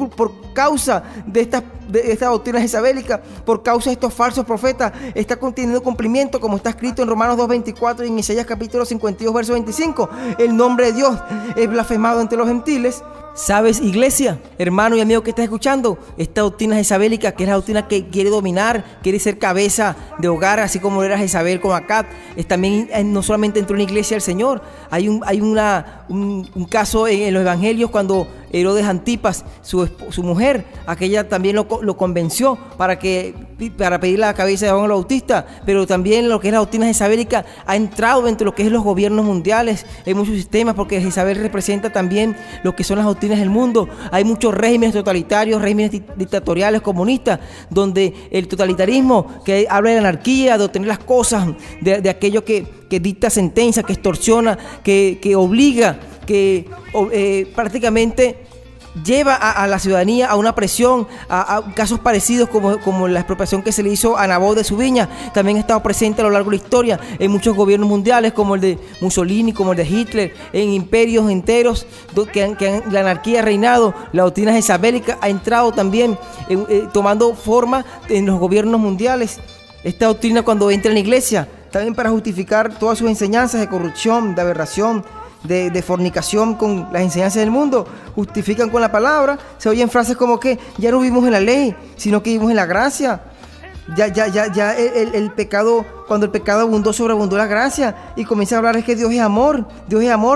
causa de estas esta doctrina jezabélica, por causa de estos falsos profetas, está teniendo cumplimiento, como está escrito en Romanos 2:24 y en Isaías capítulo 52, verso 25. El nombre de Dios es blasfemado entre los gentiles. ¿Sabes, iglesia, hermano y amigo que estás escuchando? Esta doctrina jezabélica, que es la doctrina que quiere dominar, quiere ser cabeza de hogar, así como era Jezabel con Acab, es también no solamente dentro de una iglesia del Señor. Hay un caso en los evangelios cuando Herodes Antipas, su mujer, aquella también lo convenció para pedir la cabeza de Juan el Bautista, pero también lo que es la doctrina jezabélica ha entrado dentro de lo que es los gobiernos mundiales, en muchos sistemas, porque Jezabel representa también lo que son las doctrinas del mundo. Hay muchos regímenes totalitarios, regímenes dictatoriales, comunistas, donde el totalitarismo que habla de la anarquía, de obtener las cosas, de aquello que dicta sentencia, que extorsiona, que obliga, que prácticamente lleva a la ciudadanía a una presión, a casos parecidos como la expropiación que se le hizo a Nabot de su viña. También ha estado presente a lo largo de la historia en muchos gobiernos mundiales, como el de Mussolini, como el de Hitler, en imperios enteros que la anarquía ha reinado. La doctrina jezabélica ha entrado también tomando forma en los gobiernos mundiales. Esta doctrina, cuando entra en la iglesia, también para justificar todas sus enseñanzas de corrupción, de aberración, de fornicación con las enseñanzas del mundo, justifican con la palabra. Se oyen frases como que ya no vivimos en la ley, sino que vivimos en la gracia. Ya el pecado, cuando el pecado abundó, sobreabundó la gracia, y comienza a hablar es que Dios es amor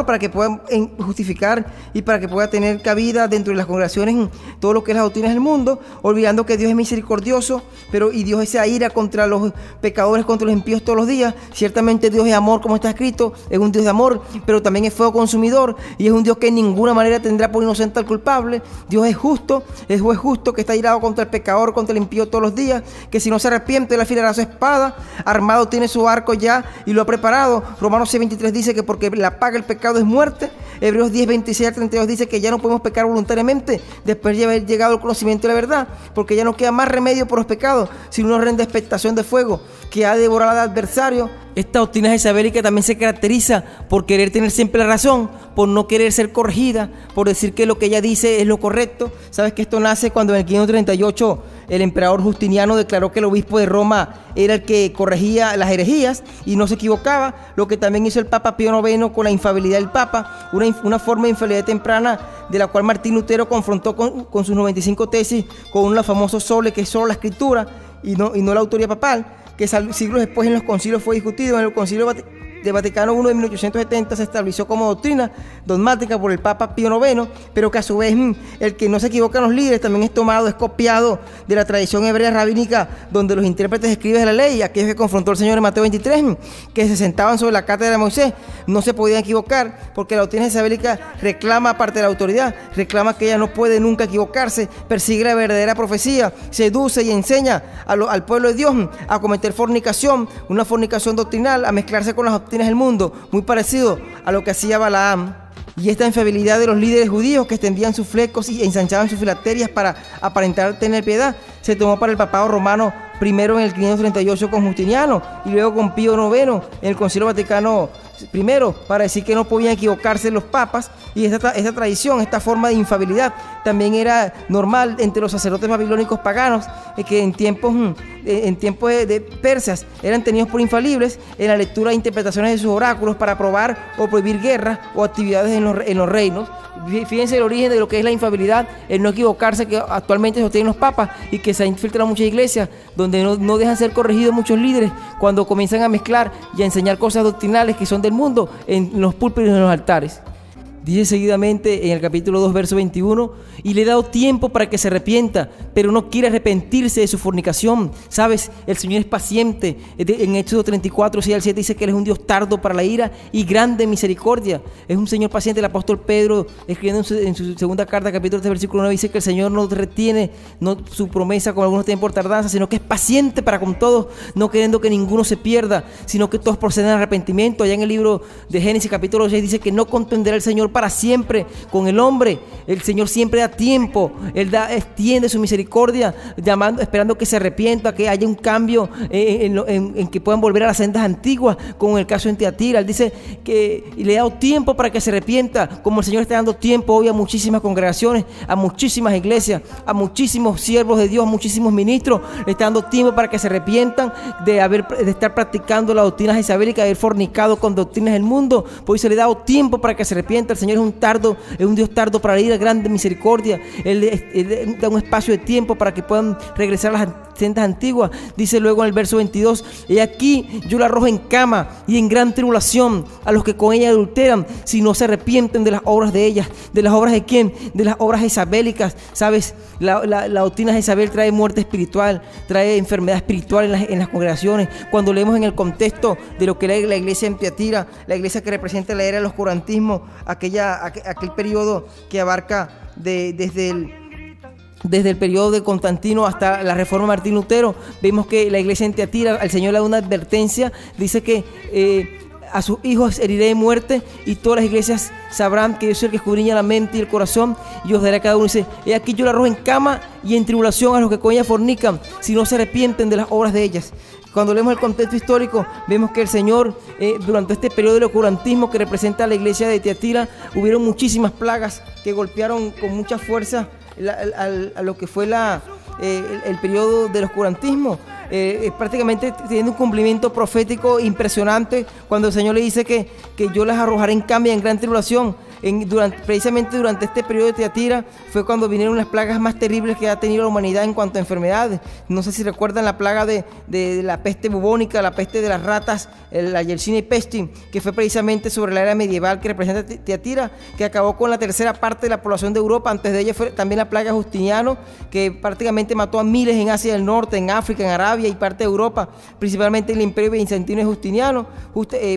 para que pueda justificar y para que pueda tener cabida dentro de las congregaciones en todo lo que es las doctrinas del mundo, olvidando que Dios es misericordioso, y Dios es esa ira contra los pecadores, contra los impíos todos los días. Ciertamente Dios es amor, como está escrito, es un Dios de amor, pero también es fuego consumidor, y es un Dios que en ninguna manera tendrá por inocente al culpable. Dios es justo, es juez justo, que está irado contra el pecador, contra el impío todos los días, que si no se arrepiente, él afilará su espada, armado tiene su arco ya y lo ha preparado. Romanos 6:23 dice que porque la paga del pecado es muerte. Hebreos 10:26-32 dice que ya no podemos pecar voluntariamente después de haber llegado al conocimiento de la verdad, porque ya no queda más remedio por los pecados, sino una horrenda expectación de fuego que ha devorado al adversario. Esta doctrina jezabélica también se caracteriza por querer tener siempre la razón, por no querer ser corregida, por decir que lo que ella dice es lo correcto. Sabes que esto nace cuando en el 538 el emperador Justiniano declaró que el obispo de Roma era el que corregía las herejías y no se equivocaba, lo que también hizo el Papa Pío IX con la infalibilidad del Papa, una forma de infalibilidad temprana de la cual Martín Lutero confrontó con sus 95 tesis con la famosa sole, que es solo la escritura y no la autoría papal, que siglos después en los concilios fue discutido. En el concilio de Vaticano I de 1870 se estableció como doctrina dogmática por el Papa Pío IX, pero que a su vez el que no se equivocan los líderes también es copiado de la tradición hebrea rabínica, donde los intérpretes escribas de la ley, aquellos que confrontó el Señor en Mateo 23, que se sentaban sobre la cátedra de Moisés, no se podían equivocar, porque la doctrina jezabélica reclama, aparte de la autoridad, reclama que ella no puede nunca equivocarse, persigue la verdadera profecía, seduce y enseña al pueblo de Dios a cometer fornicación, una fornicación doctrinal, a mezclarse con las doctrinas del mundo, muy parecido a lo que hacía Balaam. Y esta infalibilidad de los líderes judíos que extendían sus flecos y ensanchaban sus filaterias para aparentar tener piedad, se tomó para el papado romano, primero en el 538 con Justiniano y luego con Pío IX en el Concilio Vaticano I, para decir que no podían equivocarse los papas. Y esta tradición, esta forma de infalibilidad también era normal entre los sacerdotes babilónicos paganos, que en tiempos de persas eran tenidos por infalibles en la lectura e interpretaciones de sus oráculos para aprobar o prohibir guerras o actividades en los reinos. Fíjense el origen de lo que es la infalibilidad, el no equivocarse, que actualmente sostienen los papas y que se ha infiltrado en muchas iglesias, donde no dejan ser corregidos muchos líderes cuando comienzan a mezclar y a enseñar cosas doctrinales que son del mundo en los púlpitos y en los altares. Dice seguidamente en el capítulo 2, verso 21, y le he dado tiempo para que se arrepienta, pero no quiere arrepentirse de su fornicación. ¿Sabes? El Señor es paciente. En Éxodo 34, 6 al 7 dice que Él es un Dios tardo para la ira y grande en misericordia. Es un Señor paciente. El apóstol Pedro, escribiendo en su segunda carta, capítulo 3, versículo 9, dice que el Señor no retiene su promesa como algunos tienen por tardanza, sino que es paciente para con todos, no queriendo que ninguno se pierda, sino que todos procedan al arrepentimiento. Allá en el libro de Génesis, capítulo 6, dice que no contenderá el Señor para siempre con el hombre. El Señor siempre da tiempo, Él extiende su misericordia, esperando que se arrepienta, que haya un cambio en que puedan volver a las sendas antiguas, como en el caso en Tiatira. Él dice que le ha dado tiempo para que se arrepienta, como el Señor está dando tiempo hoy a muchísimas congregaciones, a muchísimas iglesias, a muchísimos siervos de Dios, a muchísimos ministros. Le está dando tiempo para que se arrepientan de estar practicando las doctrinas isabélicas, de haber fornicado con doctrinas del mundo. Pues se le ha dado tiempo para que se arrepienta. El Señor es un Dios tardo para ir a grande misericordia. Él da un espacio de tiempo para que puedan regresar a las sendas antiguas. Dice luego en el verso 22: y aquí yo la arrojo en cama y en gran tribulación a los que con ella adulteran, si no se arrepienten de las obras de ellas. ¿De las obras de quién? De las obras isabélicas. ¿Sabes? La doctrina de Isabel trae muerte espiritual, trae enfermedad espiritual en las congregaciones. Cuando leemos en el contexto de lo que era la iglesia en Tiatira, la iglesia que representa la era del oscurantismo, aquel periodo que abarca desde el periodo de Constantino hasta la reforma de Martín Lutero, vemos que la iglesia en Tiatira, el Señor le da una advertencia, dice que a sus hijos heriré de muerte, y todas las iglesias sabrán que yo soy el que escudriña la mente y el corazón, y os daré a cada uno. Dice: he aquí yo la arrojo en cama y en tribulación a los que con ella fornican, si no se arrepienten de las obras de ellas. Cuando leemos el contexto histórico, vemos que el Señor, durante este periodo del oscurantismo que representa a la iglesia de Tiatira, hubieron muchísimas plagas que golpearon con mucha fuerza a lo que fue el periodo del oscurantismo. Prácticamente teniendo un cumplimiento profético impresionante, cuando el Señor le dice que yo las arrojaré en cama y en gran tribulación. Precisamente durante este periodo de Tiatira fue cuando vinieron las plagas más terribles que ha tenido la humanidad en cuanto a enfermedades. No sé si recuerdan la plaga de la peste bubónica, la peste de las ratas, la Yersinia pestis, que fue precisamente sobre la era medieval que representa Tiatira, que acabó con la tercera parte de la población de Europa. Antes de ella fue también la plaga Justiniano, que prácticamente mató a miles en Asia del Norte, en África, en Arabia y parte de Europa, principalmente el imperio bizantino y Justiniano,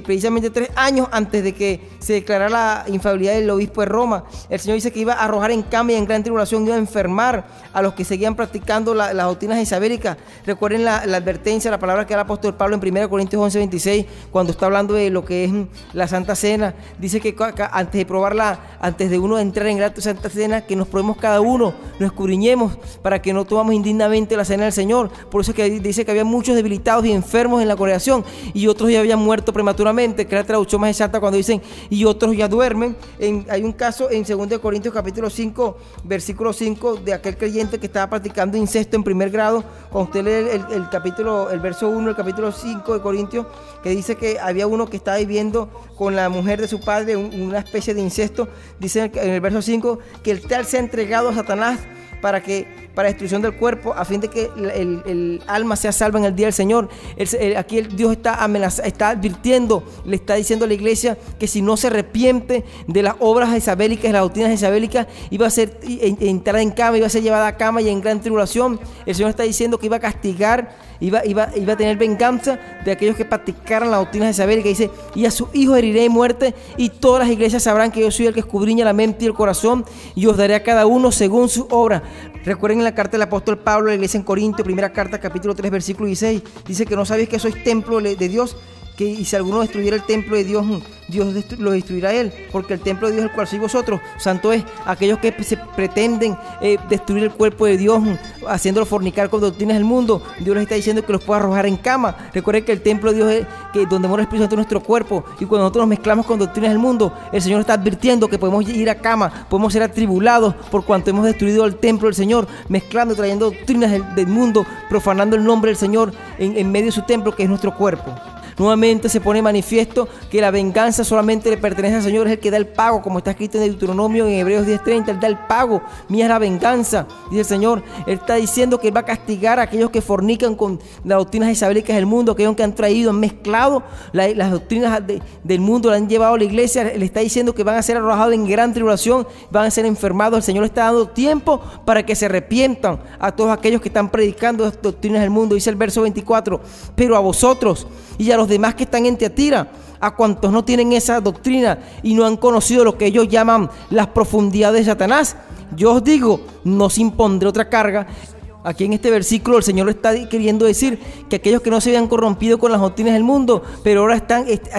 precisamente 3 años antes de que se declarara la infalibilidad del obispo de Roma. El Señor dice que iba a arrojar en cama y en gran tribulación, iba a enfermar a los que seguían practicando las doctrinas isabélicas. Recuerden la advertencia, la palabra que da el apóstol Pablo en 1 Corintios 11:26, cuando está hablando de lo que es la Santa Cena. Dice que antes de probarla, antes de uno entrar en la Santa Cena, que nos probemos cada uno, nos escudriñemos, para que no tomamos indignamente la cena del Señor. Por eso es que dice que había muchos debilitados y enfermos en la congregación, y otros ya habían muerto prematuramente, que es la traducción más exacta cuando dicen y otros ya duermen. Hay un caso en 2 Corintios capítulo 5, versículo 5, de aquel creyente que estaba practicando incesto en primer grado. Cuando usted lee el verso 1 del capítulo 5 de Corintios, que dice que había uno que estaba viviendo con la mujer de su padre una especie de incesto. Dice en el verso 5 que el tal se ha entregado a Satanás para destrucción del cuerpo, a fin de que el alma sea salva en el día del Señor. Aquí Dios está advirtiendo, le está diciendo a la iglesia que si no se arrepiente de las obras isabélicas, de las doctrinas isabélicas, iba a ser entrada en cama, iba a ser llevada a cama y en gran tribulación. El Señor está diciendo que iba a castigar, iba a tener venganza de aquellos que practicaran las doctrinas isabélicas. Dice: y a sus hijos heriré de muerte, y todas las iglesias sabrán que yo soy el que escudriña la mente y el corazón, y os daré a cada uno según su obra. Recuerden en la carta del apóstol Pablo a la iglesia en Corinto, primera carta, capítulo 3, versículo 16, dice que no sabéis que sois templo de Dios, y si alguno destruyera el templo de Dios, Dios lo destruirá a él, porque el templo de Dios, el cual sois vosotros, santo es. Aquellos que se pretenden destruir el cuerpo de Dios, haciéndolo fornicar con doctrinas del mundo, Dios les está diciendo que los pueda arrojar en cama. Recuerden que el templo de Dios es donde mora el Espíritu Santo, nuestro cuerpo, y cuando nosotros nos mezclamos con doctrinas del mundo, el Señor está advirtiendo que podemos ir a cama, podemos ser atribulados por cuanto hemos destruido el templo del Señor, mezclando, trayendo doctrinas del mundo, profanando el nombre del Señor en medio de su templo, que es nuestro cuerpo. Nuevamente se pone manifiesto que la venganza solamente le pertenece al Señor, es el que da el pago, como está escrito en Deuteronomio, en Hebreos 10:30, Él da el pago, mía es la venganza, dice el Señor. Él está diciendo que Él va a castigar a aquellos que fornican con las doctrinas isabélicas del mundo, aquellos que han traído, han mezclado las doctrinas del mundo, la han llevado a la iglesia. Él está diciendo que van a ser arrojados en gran tribulación, van a ser enfermados. El Señor está dando tiempo para que se arrepientan a todos aquellos que están predicando las doctrinas del mundo. Dice el verso 24: pero a vosotros y a los demás que están en Tiatira, a cuantos no tienen esa doctrina y no han conocido lo que ellos llaman las profundidades de Satanás, yo os digo, no os impondré otra carga Aquí en este versículo el Señor está queriendo decir que aquellos que no se habían corrompido con las doctrinas del mundo, pero ahora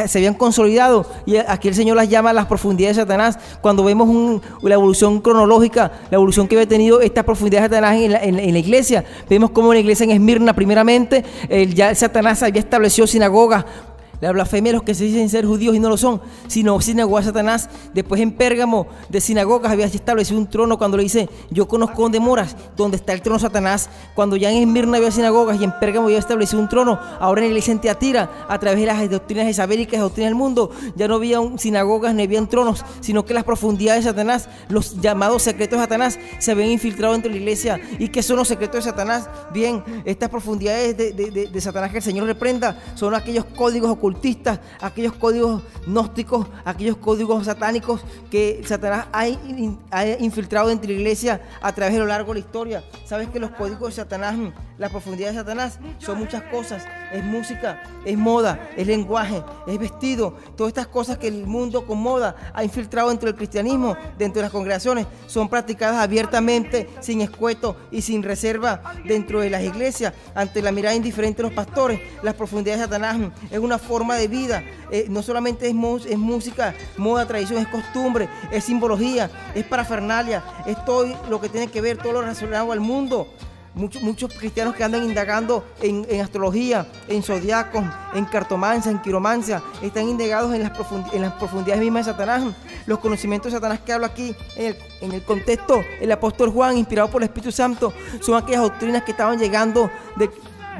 se habían consolidado, y aquí el Señor las llama a las profundidades de Satanás. Cuando vemos la evolución cronológica, la evolución que había tenido esta profundidad de Satanás en la iglesia, vemos cómo en la iglesia en Esmirna primeramente, ya Satanás había establecido sinagogas, la blasfemia de los que se dicen ser judíos y no lo son, sino sinagoga de Satanás. Después en Pérgamo, de sinagogas, había establecido un trono cuando le dice: yo conozco dónde moras, donde está el trono de Satanás. Cuando ya en Esmirna había sinagogas y en Pérgamo había establecido un trono, ahora en la iglesia en Tiatira, a través de las doctrinas isabélicas, las doctrinas del mundo, ya no había sinagogas ni habían tronos, sino que las profundidades de Satanás, los llamados secretos de Satanás, se habían infiltrado dentro de la iglesia. ¿Y qué son los secretos de Satanás? Bien, estas profundidades de Satanás que el Señor reprenda son aquellos códigos ocultos, aquellos códigos gnósticos, aquellos códigos satánicos que Satanás ha infiltrado dentro de la iglesia a través de lo largo de la historia. Sabes que los códigos de Satanás, las profundidades de Satanás, son muchas cosas. Es música, es moda, es lenguaje, es vestido. Todas estas cosas que el mundo con moda ha infiltrado dentro del cristianismo, dentro de las congregaciones, son practicadas abiertamente, sin escueto y sin reserva dentro de las iglesias, ante la mirada indiferente de los pastores. Las profundidades de Satanás es una forma de vida, no solamente es música, moda, tradición, es costumbre, es simbología, es parafernalia, es todo lo que tiene que ver, todo lo relacionado al mundo. Muchos cristianos que andan indagando en astrología, en zodiacos, en cartomancia, en quiromancia, están indagados en las profundidades mismas de Satanás. Los conocimientos de Satanás que habla aquí en el contexto, el apóstol Juan, inspirado por el Espíritu Santo, son aquellas doctrinas que estaban llegando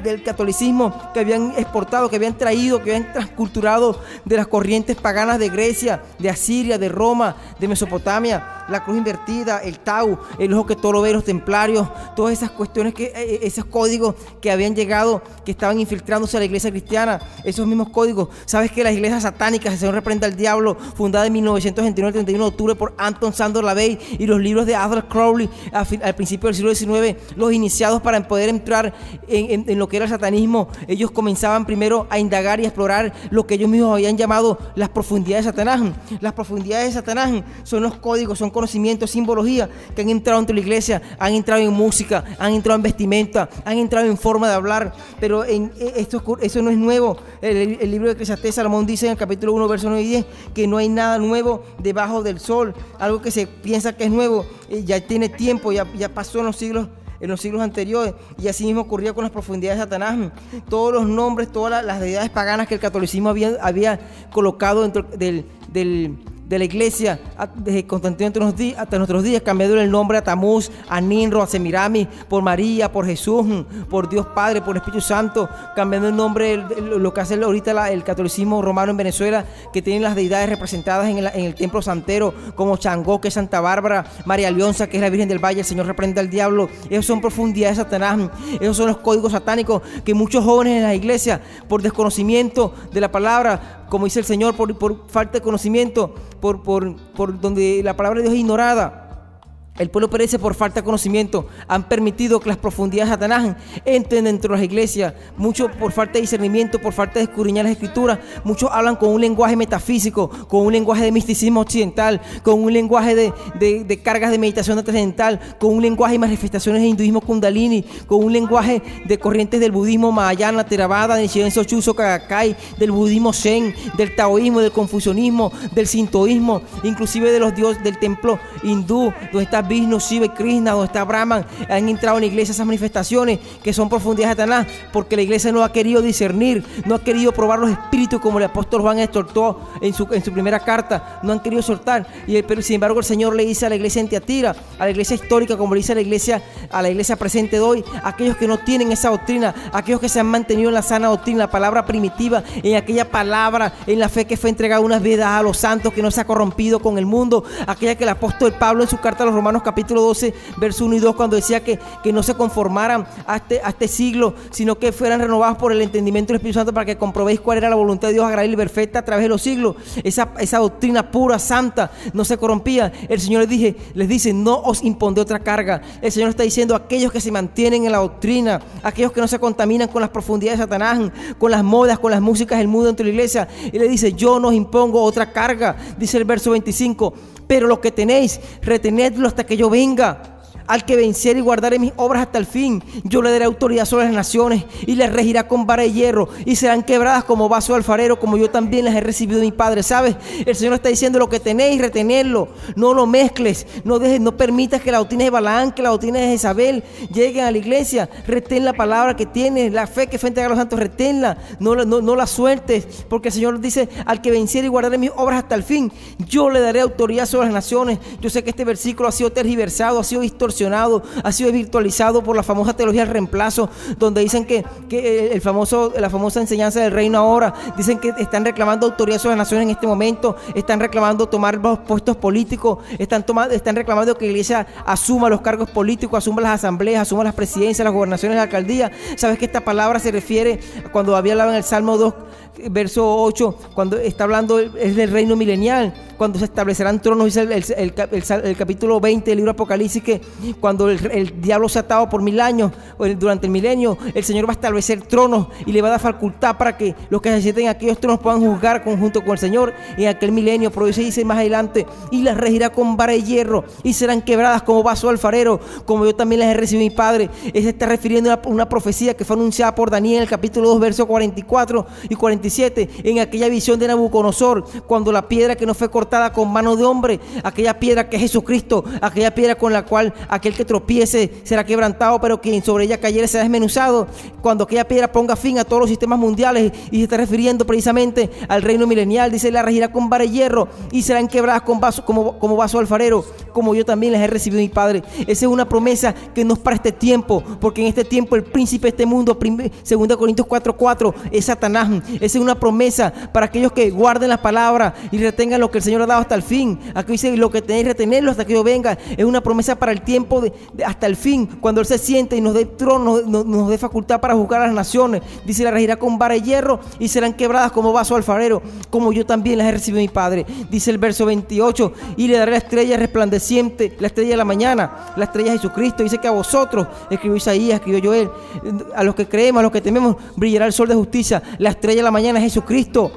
del catolicismo, que habían exportado, que habían traído, que habían transculturado de las corrientes paganas de Grecia, de Asiria, de Roma, de Mesopotamia. La cruz invertida, el Tau, el ojo que todo lo ve, los templarios, todas esas cuestiones, esos códigos que habían llegado, que estaban infiltrándose a la iglesia cristiana, esos mismos códigos. Sabes que las iglesias satánicas, el Señor reprenda al diablo, fundada en 1929, el 31 de octubre por Anton Sandor Lavey, y los libros de Aldous Crowley al principio del siglo XIX, los iniciados para poder entrar en lo que era el satanismo, ellos comenzaban primero a indagar y a explorar lo que ellos mismos habían llamado las profundidades de Satanás. Las profundidades de Satanás son los códigos, son conocimientos, simbología que han entrado dentro de la iglesia, han entrado en música, han entrado en vestimenta, han entrado en forma de hablar, pero eso no es nuevo. El libro de Eclesiastés, Salomón dice en el capítulo 1, verso 9 y 10, que no hay nada nuevo debajo del sol. Algo que se piensa que es nuevo, ya tiene tiempo, ya pasó en los siglos anteriores, y así mismo ocurría con las profundidades de Satanás. Todos los nombres, todas las deidades paganas que el catolicismo había colocado dentro de la iglesia desde Constantino hasta nuestros días, cambiando el nombre a Tamuz, a Ninro, a Semiramis, por María, por Jesús, por Dios Padre, por el Espíritu Santo, cambiando el nombre, lo que hace ahorita el catolicismo romano en Venezuela, que tienen las deidades representadas en el templo santero, como Changó, que es Santa Bárbara, María Leonza, que es la Virgen del Valle, el Señor reprenda al diablo. Esos son profundidades de Satanás, esos son los códigos satánicos que muchos jóvenes en la iglesia, por desconocimiento de la palabra, como dice el Señor, por falta de conocimiento, por donde la palabra de Dios es ignorada, el pueblo perece por falta de conocimiento, han permitido que las profundidades de Satanás entren dentro de las iglesias. Muchos por falta de discernimiento, por falta de escudriñar las escrituras, muchos hablan con un lenguaje metafísico, con un lenguaje de misticismo occidental, con un lenguaje de cargas de meditación trascendental, con un lenguaje y manifestaciones de hinduismo kundalini, con un lenguaje de corrientes del budismo mahayana, theravada, del Nichiren Sochuso Kagakkai, del budismo zen, del taoísmo, del confucianismo, del sintoísmo, inclusive de los dioses del templo hindú, donde está Vishnu, Shiva y Krishna, donde está Brahman. Han entrado en la iglesia esas manifestaciones que son profundidades de Satanás, porque la iglesia no ha querido discernir, no ha querido probar los espíritus, como el apóstol Juan exhortó en su primera carta. No han querido soltar, pero sin embargo el Señor le dice a la iglesia en Tiatira, a la iglesia histórica, como le dice a la iglesia presente de hoy, aquellos que no tienen esa doctrina, aquellos que se han mantenido en la sana doctrina, la palabra primitiva, en aquella palabra, en la fe que fue entregada unas vidas a los santos, que no se ha corrompido con el mundo, aquella que el apóstol Pablo en su carta a los Romanos capítulo 12, verso 1 y 2, cuando decía que no se conformaran a este siglo, sino que fueran renovados por el entendimiento del Espíritu Santo, para que comprobéis cuál era la voluntad de Dios agradable y perfecta a través de los siglos. Esa doctrina pura, santa, no se corrompía. El Señor les dice, no os impondré otra carga. El Señor está diciendo, aquellos que se mantienen en la doctrina, aquellos que no se contaminan con las profundidades de Satanás, con las modas, con las músicas del mundo dentro de la iglesia, y le dice, yo no os impongo otra carga. Dice el verso 25, pero lo que tenéis, retenedlo hasta que yo venga. Al que venciere y guardare mis obras hasta el fin, yo le daré autoridad sobre las naciones y les regirá con vara de hierro y serán quebradas como vaso de alfarero, como yo también las he recibido de mi Padre. ¿Sabes? El Señor está diciendo: lo que tenéis, retenerlo. No lo mezcles. No permitas que la doctrina de Balaam, que la doctrina de Jezabel lleguen a la iglesia. Retén la palabra que tienes, la fe que fue entregada a los santos, reténla. No la sueltes, porque el Señor dice: al que venciere y guardare mis obras hasta el fin, yo le daré autoridad sobre las naciones. Yo sé que este versículo ha sido tergiversado, ha sido distorsionado, ha sido virtualizado por la famosa teología del reemplazo, donde dicen que la famosa enseñanza del reino ahora, dicen que están reclamando autoridad sobre las naciones en este momento, están reclamando tomar los puestos políticos, están reclamando que la iglesia asuma los cargos políticos, asuma las asambleas, asuma las presidencias, las gobernaciones, la alcaldía. ¿Sabes que esta palabra se refiere, cuando había hablado en el Salmo 2, verso 8, cuando está hablando es del reino milenial, cuando se establecerán tronos? Dice el capítulo 20 del libro Apocalipsis que cuando el diablo se ha atado por 1000 años, durante el milenio, el Señor va a establecer tronos y le va a dar facultad para que los que se sienten en aquellos tronos puedan juzgar junto con el Señor en aquel milenio. Pero dice más adelante: y las regirá con vara de hierro y serán quebradas como vaso de alfarero, como yo también las he recibido de mi Padre. Se está refiriendo a una profecía que fue anunciada por Daniel en el capítulo 2, versos 44 y 47, en aquella visión de Nabucodonosor, cuando la piedra que no fue cortada con mano de hombre, aquella piedra que es Jesucristo, aquella piedra con la cual aquel que tropiece será quebrantado, pero quien sobre ella cayere será desmenuzado, cuando aquella piedra ponga fin a todos los sistemas mundiales, y se está refiriendo precisamente al reino milenial. Dice: la regirá con vara de hierro y serán quebradas como vaso de alfarero, como yo también las he recibido de mi Padre. Esa es una promesa que no es para este tiempo, porque en este tiempo el príncipe de este mundo, 2 Corintios 4:4, es Satanás. Esa es una promesa para aquellos que guarden la palabra y retengan lo que el Señor ha dado hasta el fin. Aquí dice: lo que tenéis, retenerlo hasta que yo venga. Es una promesa para el tiempo hasta el fin, cuando Él se siente y nos dé trono, nos dé facultad para juzgar a las naciones. Dice: la regirá con vara de hierro y serán quebradas como vaso de alfarero, como yo también las he recibido de mi Padre. Dice el verso 28: y le daré la estrella resplandeciente, la estrella de la mañana, la estrella de Jesucristo. Dice que a vosotros, escribió Isaías, escribió Joel, a los que creemos, a los que tememos, brillará el sol de justicia. La estrella de la mañana es Jesucristo.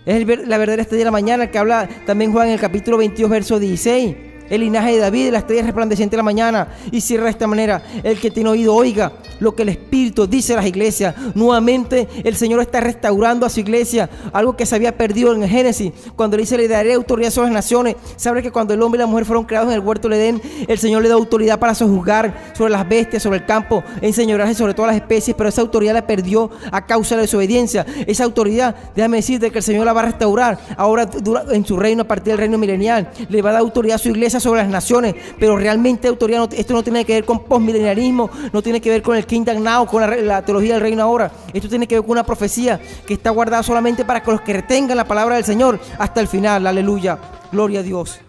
Es la verdadera estrella de la mañana, que habla también Juan en el capítulo 22, verso 16. El linaje de David, la estrella resplandeciente de la mañana. Y cierra de esta manera: el que tiene oído oiga lo que el Espíritu dice a las iglesias. Nuevamente el Señor está restaurando a su iglesia, algo que se había perdido en el Génesis, cuando le dice: le daré autoridad sobre las naciones. Sabe que cuando el hombre y la mujer fueron creados en el huerto del Edén, el Señor le da autoridad para sojuzgar sobre las bestias, sobre el campo, enseñorearse sobre todas las especies, pero esa autoridad la perdió a causa de la desobediencia. Esa autoridad, déjame decirte que el Señor la va a restaurar ahora en su reino, a partir del reino milenial. Le va a dar autoridad a su iglesia sobre las naciones, pero realmente autoridad, esto no tiene que ver con postmilenialismo, no tiene que ver con el Kingdom Now, con la teología del reino ahora. Esto tiene que ver con una profecía que está guardada solamente para que los que retengan la palabra del Señor hasta el final. Aleluya, gloria a Dios.